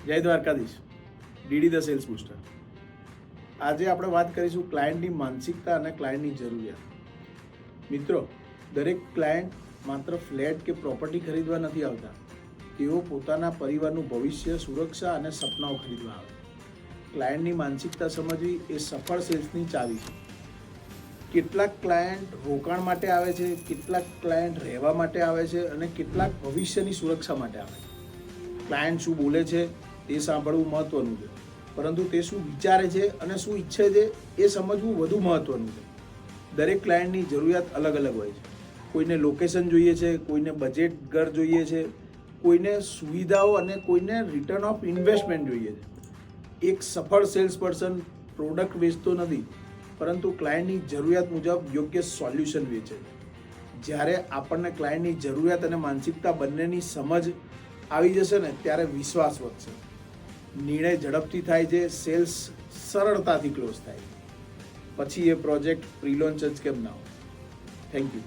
જય Dwarkadhish. DD the sales booster. આજે આપણે વાત કરીશું ક્લાયન્ટની માનસિકતા અને ક્લાયન્ટની જરૂરિયાત. મિત્રો, દરેક ક્લાયન્ટ માત્ર ફ્લેટ કે પ્રોપર્ટી ખરીદવા નથી આવતા. તેઓ પોતાના પરિવારનું ભવિષ્ય, સુરક્ષા અને સપનાઓ ખરીદવા આવે. ક્લાયન્ટની માનસિકતા સમજવી એ સફળ સેલ્સની ચાવી છે. કેટલાક ક્લાયન્ટ રોકાણ માટે આવે છે, કેટલાક ક્લાયન્ટ રહેવા માટે આવે છે અને કેટલાક ભવિષ્યની સુરક્ષા માટે આવે છે. ક્લાયન્ટ શું બોલે છે તે સાંભળવું મહત્વનું છે, પરંતુ તે શું વિચારે છે અને શું ઈચ્છે છે એ સમજવું વધુ મહત્વનું છે. દરેક ક્લાયન્ટની જરૂરિયાત અલગ અલગ હોય છે. કોઈને લોકેશન જોઈએ છે, કોઈને બજેટ ઘર જોઈએ છે, કોઈને સુવિધાઓ અને કોઈને રિટર્ન ઓફ ઇન્વેસ્ટમેન્ટ જોઈએ છે. એક સફળ સેલ્સ પર્સન પ્રોડક્ટ વેચતો નથી, પરંતુ ક્લાયન્ટની જરૂરિયાત મુજબ યોગ્ય સોલ્યુશન વેચે છે. જ્યારે આપણને ક્લાયન્ટની જરૂરિયાત અને માનસિકતા બંનેની સમજ આવી જશે ને, ત્યારે વિશ્વાસ વધશે, નિર્ણય ઝડપથી થાય છે, સેલ્સ સરળતાથી ક્લોઝ થાય છે. પછી એ પ્રોજેક્ટ પ્રી લોન્ચ જ કેમ ના હોય. Thank you.